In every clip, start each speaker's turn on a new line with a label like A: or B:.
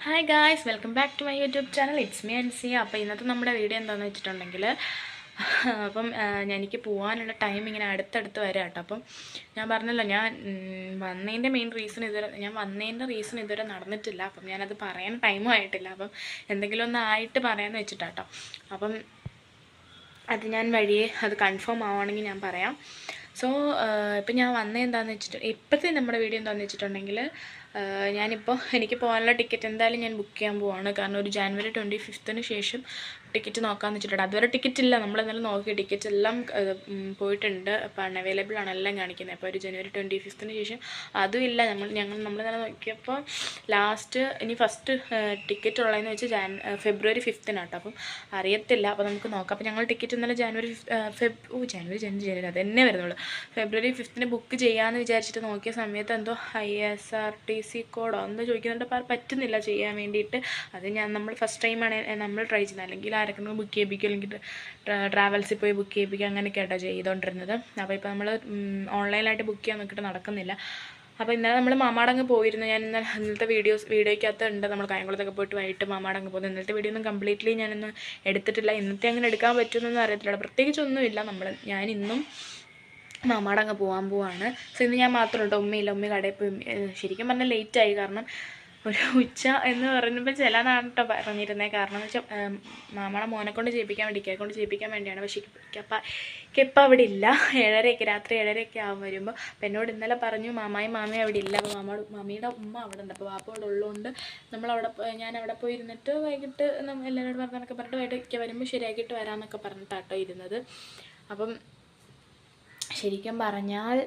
A: Hi guys, welcome back to my YouTube channel. It's me Ansiya. അപ്പോൾ ഇന്നത്തെ നമ്മുടെ video എന്താണെന്ന് വെച്ചിട്ടുണ്ടെങ്കിൽ എനിക്ക് പോകാനുള്ള ടൈം ഇങ്ങനെ അടുത്തടുത്ത് വരാം കേട്ടോ. അപ്പം ഞാൻ പറഞ്ഞല്ലോ, വന്നതിൻ്റെ റീസൺ ഇതുവരെ നടന്നിട്ടില്ല. അപ്പം ഞാനത് പറയാൻ ടൈമും ആയിട്ടില്ല. അപ്പം എന്തെങ്കിലും ഒന്ന് ആയിട്ട് പറയാമെന്ന് വെച്ചിട്ടാട്ടോ. അപ്പം അത് ഞാൻ വഴിയേ അത് കൺഫേം ആവുകയാണെങ്കിൽ ഞാൻ പറയാം. സോ ഇപ്പം ഞാൻ വന്നത് എന്താണെന്ന് വെച്ചിട്ട്, ഇപ്പോഴത്തെ നമ്മുടെ വീഡിയോ എന്താണെന്ന് വെച്ചിട്ടുണ്ടെങ്കിൽ, ഞാനിപ്പോൾ എനിക്ക് പോകാനുള്ള ടിക്കറ്റ് എന്തായാലും ഞാൻ ബുക്ക് ചെയ്യാൻ പോവാണ്. കാരണം ഒരു ജാനുവരി 25th ശേഷം ടിക്കറ്റ് നോക്കാമെന്ന് വെച്ചിട്ടുണ്ട്. അതുവരെ ടിക്കറ്റ് ഇല്ല, നമ്മളെന്നാലും നോക്കി ടിക്കറ്റ് എല്ലാം പോയിട്ടുണ്ട്. അപ്പോൾ അൺഅവൈലബിൾ ആണ് എല്ലാം കാണിക്കുന്നത്. അപ്പോൾ ഒരു ജനുവരി 25th ശേഷം അതും ഇല്ല. നമ്മൾ തന്നെ നോക്കിയപ്പോൾ ലാസ്റ്റ് ഇനി ഫസ്റ്റ് ടിക്കറ്റ് ഉള്ളതെന്ന് വെച്ചാൽ ഫെബ്രുവരി 5th അപ്പം അറിയത്തില്ല. അപ്പോൾ നമുക്ക് നോക്കാം. അപ്പോൾ ഞങ്ങൾ ടിക്കറ്റ് ഇന്നലെ ജനുവരി അതന്നെ വരുന്നുള്ളൂ. ഫെബ്രുവരി 5th ബുക്ക് ചെയ്യാമെന്ന് വിചാരിച്ചിട്ട് നോക്കിയ സമയത്ത് എന്തോ ISRTC കോഡോ എന്തോ ചോദിക്കുന്നുണ്ട്. പറ്റുന്നില്ല ചെയ്യാൻ വേണ്ടിയിട്ട്. അത് നമ്മൾ ഫസ്റ്റ് ടൈമാണ് നമ്മൾ ട്രൈ ചെയ്യുന്നത്. അല്ലെങ്കിൽ ആരെങ്കിലും ബുക്ക് ചെയ്യിപ്പിക്കുക, അല്ലെങ്കിൽ ട്രാവൽസിൽ പോയി ബുക്ക് ചെയ്യിപ്പിക്കുക, അങ്ങനെയൊക്കെ ആയിട്ടോ ചെയ്തുകൊണ്ടിരുന്നത്. അപ്പോൾ ഇപ്പോൾ നമ്മൾ ഓൺലൈനായിട്ട് ബുക്ക് ചെയ്യാൻ നോക്കിയിട്ട് നടക്കുന്നില്ല. അപ്പോൾ ഇന്നലെ നമ്മൾ മാമാടങ്ങ് പോയിരുന്നു. ഞാൻ ഇന്നലത്തെ വീഡിയോയ്ക്കകത്ത് ഉണ്ട്. നമ്മൾ കായംകുളത്തൊക്കെ പോയിട്ട് വൈകിട്ട് മാമാടങ്ങ് പോകുന്നത്. ഇന്നലത്തെ വീഡിയോ ഒന്നും കംപ്ലീറ്റ്ലി ഞാനൊന്നും എടുത്തിട്ടില്ല. ഇന്നത്തെ അങ്ങനെ എടുക്കാൻ പറ്റുമെന്നൊന്നും അറിയത്തില്ല. പ്രത്യേകിച്ചൊന്നുമില്ല. ഞാനിന്നും മാമാടങ്ങ് പോവാണ്. സോ ഇന്ന് ഞാൻ മാത്രമേ ഉള്ളൂ. ഉമ്മ കടയിൽ പോയി. ശരിക്കും പറഞ്ഞാൽ ലേറ്റായി. കാരണം ഒരു ഉച്ച എന്ന് പറയുമ്പോൾ ചിലതാണ് കേട്ടോ പറഞ്ഞിരുന്നത്. കാരണം എന്ന് വെച്ചാൽ മാമയുടെ മോനെ കൊണ്ട് ചെയ്യിപ്പിക്കാൻ വേണ്ടിയാണ്. പക്ഷേ ഇപ്പം അവിടെ ഇല്ല. രാത്രി 7:30 ആവും വരുമ്പോൾ. അപ്പം എന്നോട് ഇന്നലെ പറഞ്ഞു മാമയും അവിടെ ഇല്ല. അപ്പോൾ മമ്മിയുടെ ഉമ്മ അവിടെ ഉണ്ട്. അപ്പോൾ വാപ്പ അവിടെ ഉള്ളതുകൊണ്ട് ഞാൻ അവിടെ പോയി ഇരുന്നിട്ട് വൈകിട്ട് എല്ലാവരോടും പറഞ്ഞിട്ട് വൈകിട്ടൊക്കെ വരുമ്പോൾ ശരിയാക്കിയിട്ട് വരാമെന്നൊക്കെ പറഞ്ഞിട്ടാട്ടോ ഇരുന്നത്. അപ്പം ശരിക്കും പറഞ്ഞാൽ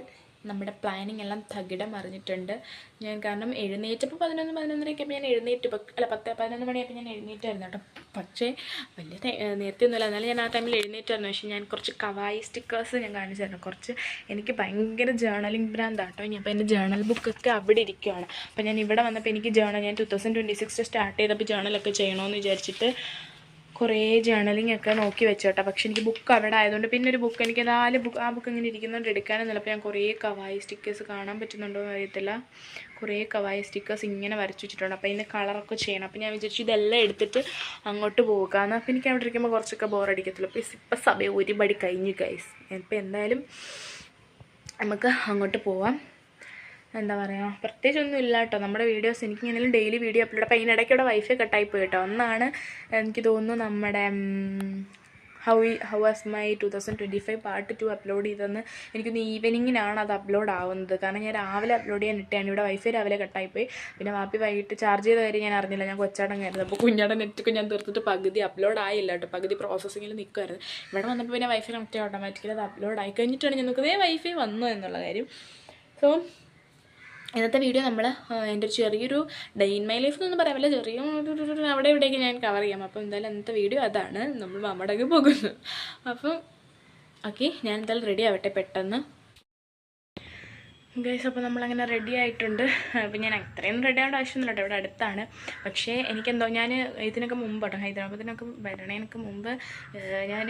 A: നമ്മുടെ പ്ലാനിങ് എല്ലാം തകിടം മറിഞ്ഞിട്ടുണ്ട്. ഞാൻ കാരണം എഴുന്നേറ്റപ്പോൾ 11:30 ഞാൻ എഴുന്നേറ്റ്. 10-11 മണിയായപ്പോൾ ഞാൻ എഴുന്നേറ്റായിരുന്നു കേട്ടോ. പക്ഷേ വലിയ നേരത്തെ ഒന്നുമില്ല. എന്നാലും ഞാൻ ആ ടൈമിൽ എഴുന്നേറ്റായിരുന്നു. പക്ഷേ ഞാൻ കുറച്ച് കവായി സ്റ്റിക്കേഴ്സ് ഞാൻ കാണിച്ചു തരണം. എനിക്ക് ഭയങ്കര ജേർണലിംഗ് ഭ്രാന്താട്ടോ. ഇനി അപ്പോൾ എൻ്റെ ജേർണൽ ബുക്കൊക്കെ അവിടെ ഇരിക്കുകയാണ്. അപ്പോൾ ഞാൻ ഇവിടെ വന്നപ്പോൾ എനിക്ക് ഞാൻ 2026 സ്റ്റാർട്ട് ചെയ്തപ്പോൾ ജേർണലൊക്കെ ചെയ്യണമെന്ന് വിചാരിച്ചിട്ട് കുറേ ജേർണലിംഗ് ഒക്കെ നോക്കി വെച്ചോട്ടോ. പക്ഷെ എനിക്ക് ബുക്ക് അവിടെ ആയതുകൊണ്ട് പിന്നെ ഒരു ബുക്ക് എനിക്ക് ആ ബുക്ക് ഇങ്ങനെ ഇരിക്കുന്നുണ്ട് എടുക്കാനൊന്നുമില്ല. അപ്പോൾ ഞാൻ കുറേ കവായി സ്റ്റിക്കേഴ്സ് കാണാൻ പറ്റുന്നുണ്ടോ എന്ന് അറിയത്തില്ല. കുറേ കവായി സ്റ്റിക്കേഴ്സ് ഇങ്ങനെ വരച്ചു വെച്ചിട്ടുണ്ട്. അപ്പോൾ ഇതിന് കളറൊക്കെ ചെയ്യണം. അപ്പോൾ ഞാൻ വിചാരിച്ചു ഇതെല്ലാം എടുത്തിട്ട് അങ്ങോട്ട് പോകാമെന്ന്. അപ്പോൾ എനിക്ക് അവിടെ ഇരിക്കുമ്പോൾ കുറച്ചൊക്കെ ബോറടിക്കത്തില്ല. അപ്പോൾ ഇപ്പം സമയം ഒരുപടി കഴിഞ്ഞു ഗൈസ്. ഇപ്പോൾ എന്തായാലും നമുക്ക് അങ്ങോട്ട് പോവാം. എന്താ പറയുക, പ്രത്യേകിച്ചൊന്നും ഇല്ല കേട്ടോ. നമ്മുടെ വീഡിയോസ് എനിക്ക് എന്തെങ്കിലും ഡെയിലി വീഡിയോ അപ്ലോഡ്. അപ്പോൾ അതിനിടയ്ക്ക് ഇവിടെ വൈഫൈ കട്ടായി പോയി കേട്ടോ. ഒന്നാണ് എനിക്ക് തോന്നുന്നു നമ്മുടെ how was my 2025 part 2 upload ചെയ്തതെന്ന് എനിക്കൊന്ന് ഈവനിങ്ങിനാണ് അത് അപ്ലോഡ് ആവുന്നത്. കാരണം ഞാൻ രാവിലെ അപ്ലോഡ് ചെയ്യാൻ ഇട്ടാണ്. ഇവിടെ വൈഫൈ രാവിലെ കട്ടായിപ്പോയി. പിന്നെ വാപ്പി വൈകിട്ട് ചാർജ് ചെയ്ത കാര്യം ഞാൻ അറിഞ്ഞില്ല. ഞാൻ കൊച്ചാടങ്ങായിരുന്നു. അപ്പോൾ കുഞ്ഞാടെ നെറ്റൊക്കെ ഞാൻ തീർത്തിട്ട് പകുതി അപ്ലോഡ് ആയില്ല കേട്ടോ. പകുതി പ്രോസസ്സിങ്ങിൽ നിൽക്കുമായിരുന്നു. ഇവിടെ വന്നപ്പോൾ പിന്നെ വൈഫൈ കണക്ട് ചെയ്യാൻ ഓട്ടോമാറ്റിക്കലി അത് അപ്ലോഡ് ആയി കഴിഞ്ഞിട്ടാണ് ഞാൻ നോക്കുന്നത് വൈഫൈ വന്നു എന്നുള്ള കാര്യം. സോ ഇന്നത്തെ വീഡിയോ നമ്മൾ എൻ്റെ ഒരു ചെറിയൊരു ഡേ ഇൻ മൈ ലൈഫ് എന്നൊന്നും പറയാൻ പറ്റില്ല, ചെറിയ അവിടെ ഇവിടെയൊക്കെ ഞാൻ കവർ ചെയ്യാം. അപ്പോൾ എന്തായാലും ഇന്നത്തെ വീഡിയോ അതാണ്. നമ്മൾ മാമടങ്ങ് പോകുന്നു. അപ്പം ഓക്കെ, ഞാൻ എന്തായാലും റെഡി ആവട്ടെ പെട്ടെന്ന് ഗൈസ്. അപ്പോൾ നമ്മളങ്ങനെ റെഡി ആയിട്ടുണ്ട്. അപ്പോൾ ഞാൻ അത്രയും റെഡി ആവേണ്ട ആവശ്യമൊന്നുമില്ല കേട്ടോ. ഇവിടെ അടുത്താണ്. പക്ഷേ എനിക്കെന്തോ ഞാൻ ഇതിനൊക്കെ മുമ്പ് കേട്ടോ, ഹൈദരാബാദിനൊക്കെ വരണേനൊക്കെ മുമ്പ് ഞാൻ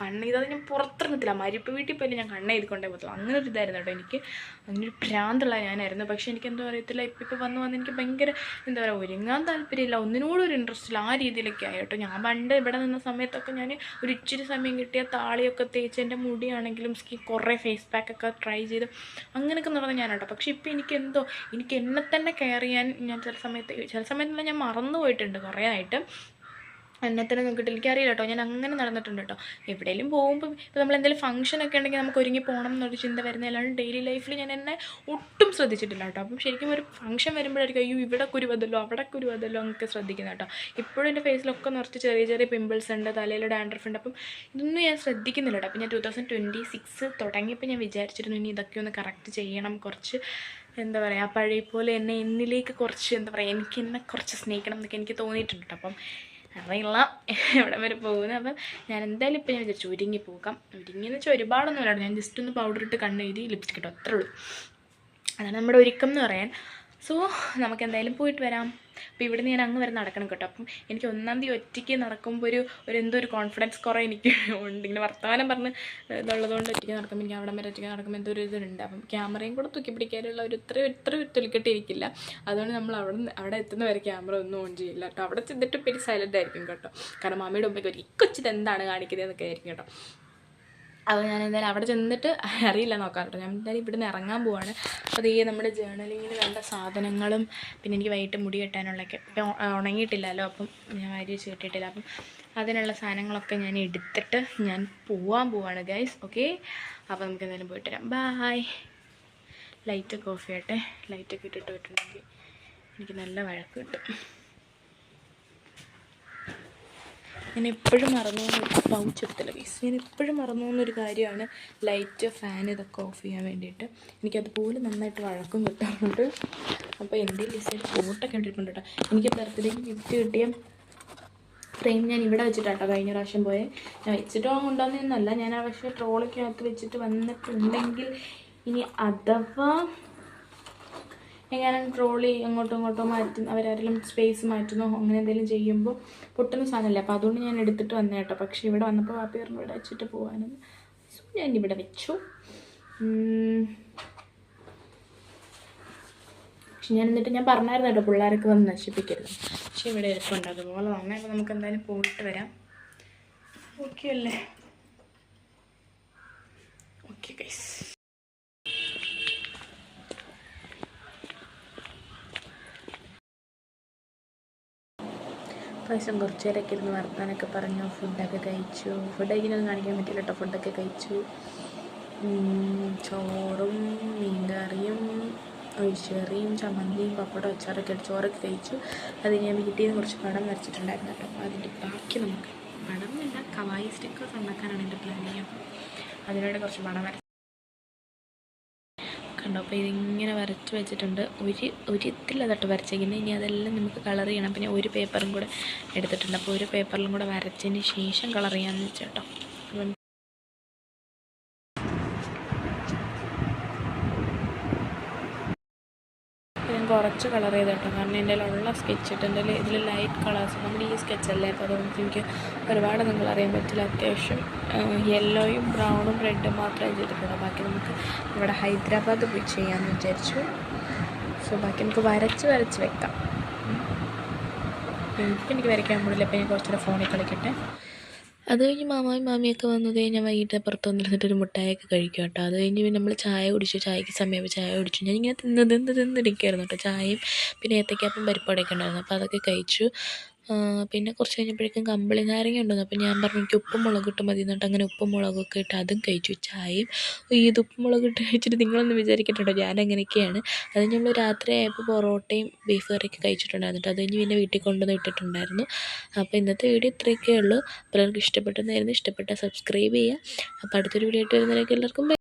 A: കണ്ണെയ്താതെ ഞാൻ പുറത്തിറങ്ങത്തില്ല. മരിപ്പ് വീട്ടിൽ പോലും ഞാൻ കണ്ണെയ്തിക്കൊണ്ടേ പോകത്തില്ല. അങ്ങനെ ഒരു ഇതായിരുന്നു കേട്ടോ. എനിക്ക് അങ്ങനെ ഒരു ഭ്രാന്തുള്ള ഞാനായിരുന്നു. പക്ഷേ എനിക്കെന്തോ അറിയത്തില്ല, ഇപ്പോൾ വന്ന് എനിക്ക് ഭയങ്കര എന്താ പറയുക, ഒരുങ്ങാൻ താല്പര്യമില്ല, ഒന്നിനോടും ഒരു ഇൻട്രസ്റ്റ് ഇല്ല. ആ രീതിയിലൊക്കെ ആയി കേട്ടോ. ഞാൻ പണ്ട് ഇവിടെ നിന്ന സമയത്തൊക്കെ ഞാൻ ഒരു ഇച്ചിരി സമയം കിട്ടിയ താളിയൊക്കെ തേച്ച് എൻ്റെ മുടിയാണെങ്കിലും കുറേ ഫേസ് പാക്കൊക്കെ ട്രൈ ചെയ്ത് അങ്ങനെയൊക്കെ നടന്നത് ഞാൻ കേട്ടോ. പക്ഷെ ഇപ്പോൾ എനിക്ക് എന്നെ തന്നെ കെയർ ചെയ്യാൻ ഞാൻ ചില സമയത്തെല്ലാം ഞാൻ മറന്നു പോയിട്ടുണ്ട് കുറേ ആയിട്ട്. എന്നെ തന്നെ നോക്കിയിട്ട് എനിക്കറിയില്ല കേട്ടോ. ഞാൻ അങ്ങനെ നടന്നിട്ടുണ്ട് കേട്ടോ. എവിടെയെങ്കിലും പോകുമ്പോൾ ഇപ്പോൾ നമ്മൾ എന്തെങ്കിലും ഫംഗ്ഷനൊക്കെ ഉണ്ടെങ്കിൽ നമുക്ക് ഒരുങ്ങി പോകണം എന്നൊരു ചിന്ത വരുന്നത്. അല്ലാണ്ട് ഡെയിലി ലൈഫിൽ ഞാൻ എന്നെ ഒട്ടും ശ്രദ്ധിച്ചിട്ടില്ല കേട്ടോ. അപ്പം ശരിക്കും ഒരു ഫംഗ്ഷൻ വരുമ്പോഴായിരിക്കും അയ്യോ ഇവിടെ കുരുവതല്ലോ അവിടെ കുരുവതല്ലോ എന്നൊക്കെ ശ്രദ്ധിക്കുന്നത് കേട്ടോ. ഇപ്പോഴും എൻ്റെ ഫേസിലൊക്കെ നിറച്ച് ചെറിയ പിമ്പിൾസ് ഉണ്ട്, തലയിൽ ഡാൻഡ്രഫ് ഉണ്ട്. അപ്പം ഇതൊന്നും ഞാൻ ശ്രദ്ധിക്കുന്നില്ല കേട്ടോ. അപ്പം ഞാൻ 2026 തുടങ്ങിയപ്പോൾ ഞാൻ വിചാരിച്ചിരുന്നു ഇനി ഇതൊക്കെ ഒന്ന് കറക്റ്റ് ചെയ്യണം. കുറച്ച് എന്താ പറയുക, പഴയ പോലെ എന്നിലേക്ക് കുറച്ച് എന്താ പറയുക, എനിക്ക് എന്നെ കുറച്ച് സ്നേഹിക്കണം എന്നൊക്കെ എനിക്ക് തോന്നിയിട്ടുണ്ട് കേട്ടോ. അപ്പം അറിയില്ല എവിടെ വരെ പോകുന്നത്. അപ്പം ഞാൻ എന്തായാലും ഇപ്പം ഞാൻ വിചാരിച്ചു ഒരുങ്ങി പോകാം. ഒരുങ്ങിയെന്ന് വെച്ചാൽ ഒരുപാടൊന്നും ഇല്ല. ഞാൻ ജസ്റ്റ് ഒന്ന് പൗഡർ ഇട്ട് കണ്ണെഴുതി ലിപ്സ്റ്റിക് ഇട്ടു, അത്രേ ഉള്ളൂ. അതാണ് നമ്മുടെ ഒരുക്കം എന്ന് പറയാൻ. സോ നമുക്ക് എന്തായാലും പോയിട്ട് വരാം. അപ്പോൾ ഇവിടുന്ന് ഞാൻ അങ്ങ് വരെ നടക്കണം കേട്ടോ. അപ്പം എനിക്ക് ഒന്നാം തീയതി ഒറ്റയ്ക്ക് നടക്കുമ്പോൾ എന്തോ ഒരു കോൺഫിഡൻസ് കുറേ എനിക്ക് ഉണ്ട്. ഇങ്ങനെ വർത്തമാനം പറഞ്ഞ് ഇതുള്ളതുകൊണ്ട് ഒറ്റയ്ക്ക് നടക്കുമ്പോൾ എനിക്ക് അവിടെ വരെ ഒറ്റയ്ക്ക് നടക്കുമ്പോൾ എന്തോ ഒരു ഇതുണ്ട്. അപ്പം ക്യാമറയും കൂടെ തൂക്കി പിടിക്കാനുള്ള ഇത്ര തൊലിക്കെട്ടിരിക്കില്ല. അതുകൊണ്ട് നമ്മൾ അവിടെ എത്തുന്ന വരെ ക്യാമറ ഒന്നും ഓൺ ചെയ്യില്ല കേട്ടോ. അവിടെ ചെന്നിട്ട് പിന്നെ സൈലൻ്റ് ആയിരിക്കും കേട്ടോ. കാരണം മമ്മിയുടെ മുമ്പേക്ക് ഈ കൊച്ചിത് എന്താണ് കാണിക്കുന്നത് എന്നൊക്കെ ആയിരിക്കും കേട്ടോ. അപ്പോൾ ഞാൻ എന്തായാലും അവിടെ ചെന്നിട്ട് അറിയില്ല നോക്കാം കേട്ടോ. ഞാൻ എന്തായാലും ഇവിടുന്ന് ഇറങ്ങാൻ പോവാണ്. അപ്പോൾ ഈ നമ്മുടെ ജേർണലിങ്ങിന് വേണ്ട സാധനങ്ങളും പിന്നെ എനിക്ക് വൈകിട്ട് മുടി കെട്ടാനുള്ളതൊക്കെ ഇപ്പം ഉണങ്ങിയിട്ടില്ലല്ലോ. അപ്പം ഞാൻ വാരി വെച്ച് കെട്ടിയിട്ടില്ല. അപ്പം അതിനുള്ള സാധനങ്ങളൊക്കെ ഞാൻ എടുത്തിട്ട് ഞാൻ പോവാണ് ഗൈസ്. ഓക്കെ, അപ്പോൾ നമുക്ക് എന്തായാലും പോയിട്ട് വരാം. ബായ്. ലൈറ്റൊക്കെ ഓഫ് ചെയ്യട്ടെ. ലൈറ്റൊക്കെ ഇട്ടിട്ട് പോയിട്ടുണ്ടെങ്കിൽ എനിക്ക് നല്ല വഴക്ക് കിട്ടും. ഞാൻ എപ്പോഴും മറന്നു പോകുന്ന പൗച്ച് എടുത്തില്ല ഗൈസ്. ഞാൻ എപ്പോഴും മറന്നു പോകുന്നൊരു കാര്യമാണ് ലൈറ്റ്, ഫാൻ ഇതൊക്കെ ഓഫ് ചെയ്യാൻ വേണ്ടിയിട്ട്. എനിക്കതുപോലെ നന്നായിട്ട് വഴക്കം കിട്ടാറുണ്ട്. അപ്പോൾ എൻ്റെ ലിസ്റ്റിൽ ഫോട്ടൊക്കെ ഇട്ടിട്ടുണ്ട് കേട്ടോ. എനിക്ക് ബർത്ത്ഡേക്ക് ഗിഫ്റ്റ് കിട്ടിയ ഫ്രെയിം ഞാൻ ഇവിടെ വെച്ചിട്ടാട്ടോ കഴിഞ്ഞ പ്രാവശ്യം പോയെ. ഞാൻ വെച്ചിട്ടോ കൊണ്ടുവന്നൊന്നുമല്ല. ഞാൻ ആ പക്ഷേ ട്രോളിക്കകത്ത് വെച്ചിട്ട് വന്നിട്ടുണ്ടെങ്കിൽ ഇനി അഥവാ എങ്ങനെ ട്രോളി അങ്ങോട്ടും ഇങ്ങോട്ടും മാറ്റും അവരാരെങ്കിലും സ്പേസ് മാറ്റുന്നോ അങ്ങനെ എന്തെങ്കിലും ചെയ്യുമ്പോൾ പൊട്ടുന്ന സാധനമല്ലേ. അപ്പോൾ അതുകൊണ്ട് ഞാൻ എടുത്തിട്ട് വന്നേ കേട്ടോ. പക്ഷേ ഇവിടെ വന്നപ്പോൾ വാപ്പി പറഞ്ഞു ഇവിടെ വെച്ചിട്ട് പോകാനെന്ന്. സോ ഞാൻ ഇവിടെ വെച്ചു. പക്ഷെ ഞാൻ എന്നിട്ട് ഞാൻ പറഞ്ഞായിരുന്നു കേട്ടോ പിള്ളേരൊക്കെ വന്ന് നശിപ്പിക്കരുത്. പക്ഷെ ഇവിടെ ഇരിപ്പുണ്ട് അതുപോലെ തന്നെ. അപ്പോൾ നമുക്ക് എന്തായാലും പോയിട്ട് വരാം. ഓക്കെ അല്ലേ? Okay guys. പ്രാവശ്യം കുറച്ച് നേരമൊക്കെ ഇരുന്ന് വർത്താനൊക്കെ പറഞ്ഞു. ഫുഡൊക്കെ കഴിച്ചു. ഫുഡ് കഴിക്കുന്നൊന്നും കാണിക്കാൻ പറ്റില്ല കേട്ടോ. ഫുഡൊക്കെ കഴിച്ചു. ചോറും മീൻകറിയും ഒഴിച്ചുകറിയും ചമ്മന്തിയും പപ്പടം അച്ചാറൊക്കെ ചോറൊക്കെ കഴിച്ചു. അത് ഞാൻ വീട്ടിൽ നിന്ന് കുറച്ച് പടം വരച്ചിട്ടുണ്ടായിരുന്നു കേട്ടോ. അപ്പോൾ അതിൻ്റെ ബാക്കി നമുക്ക് പടം വേണ്ട കവായി സ്റ്റിക്കേഴ്സ് ഉണ്ടാക്കാനാണ് എൻ്റെ പ്ലാൻ ചെയ്യുക. അതിനോട് കുറച്ച് പടം വരച്ചു കണ്ടോ. അപ്പോൾ ഇതിങ്ങനെ വരച്ച് വെച്ചിട്ടുണ്ട്. ഒരിത്തില്ല തട്ട് വരച്ചേക്കുന്നത്. ഇനി അതെല്ലാം നമുക്ക് കളർ ചെയ്യണം. പിന്നെ ഒരു പേപ്പറും കൂടെ എടുത്തിട്ടുണ്ട്. അപ്പോൾ ഒരു പേപ്പറിലും കൂടെ വരച്ചതിന് ശേഷം കളർ ചെയ്യാമെന്ന് വെച്ചേട്ടോ. ഞാൻ കുറച്ച് കളർ ചെയ്ത് കേട്ടോ. കാരണം എൻ്റെ ഉള്ള സ്കെച്ച് ഇട്ട് എൻ്റെ ഇതിൽ ലൈറ്റ് കളേഴ്സ് നമ്മുടെ ഈ സ്കെച്ചല്ലേ. അപ്പോൾ അതുകൊണ്ട് എനിക്ക് ഒരുപാടൊന്നും കളർ ചെയ്യാൻ പറ്റില്ല. അത്യാവശ്യം യെല്ലോയും ബ്രൗണും റെഡും മാത്രമേ ചെയ്തിട്ടുള്ളൂ. ബാക്കി നമുക്ക് ഇവിടെ ഹൈദരാബാദ് പോയി ചെയ്യാമെന്ന് വിചാരിച്ചു. സോ ബാക്കി നമുക്ക് വരച്ച് വെക്കാം. ഇപ്പം എനിക്ക് വരയ്ക്കാൻ പാടില്ല. അപ്പോൾ ഞാൻ കുറച്ചുകൂടെ ഫോണിൽ കളിക്കട്ടെ. അത് കഴിഞ്ഞ് മാമായും മാമിയൊക്കെ വന്നത് ഞാൻ വൈകിട്ട് പുറത്ത് വന്നിരുന്നിട്ട് ഒരു മുട്ടായൊക്കെ കഴിക്കും കേട്ടോ. അത് കഴിഞ്ഞ് പിന്നെ നമ്മൾ ചായ കുടിച്ചു. ചായക്ക് സമയമായപ്പോൾ ചായ കുടിച്ചു. ഞാനിങ്ങനെ തിന്നിരിക്കുകയായിരുന്നു കേട്ടോ. ചായയും പിന്നെ ഏത്തയ്ക്കാപ്പം പരിപ്പടയൊക്കെ ഉണ്ടായിരുന്നു. അപ്പോൾ അതൊക്കെ കഴിച്ചു. പിന്നെ കുറച്ച് കഴിഞ്ഞപ്പോഴേക്കും കമ്പിളി നാരങ്ങ ഉണ്ടെന്ന്. അപ്പോൾ ഞാൻ പറഞ്ഞു എനിക്ക് ഉപ്പും മുളകും ഇട്ട് മതി എന്നിട്ട് അങ്ങനെ ഉപ്പും മുളകൊക്കെ ഇട്ട് അതും കഴിച്ചു. ചായയും ഇത് ഉപ്പും മുളകും ഇട്ട് കഴിച്ചിട്ട് നിങ്ങളൊന്നും വിചാരിക്കട്ടോ ഞാനങ്ങനെയൊക്കെയാണ്. അത് നമ്മൾ രാത്രി ആയപ്പോൾ പൊറോട്ടയും ബീഫ് കറിയൊക്കെ കഴിച്ചിട്ടുണ്ടായിരുന്നു. അത് കഴിഞ്ഞ് പിന്നെ വീട്ടിൽ കൊണ്ടുവന്ന് ഇട്ടിട്ടുണ്ടായിരുന്നു. അപ്പോൾ ഇന്നത്തെ വീഡിയോ ഇത്രയൊക്കെ ഉള്ളൂ. അപ്പോൾ എല്ലാവർക്കും ഇഷ്ടപ്പെട്ടെന്നായിരുന്നു. ഇഷ്ടപ്പെട്ടാൽ സബ്സ്ക്രൈബ് ചെയ്യുക. അപ്പോൾ അടുത്തൊരു വീഡിയോ ആയിട്ട് വരുന്നതിലേക്ക് എല്ലാവർക്കും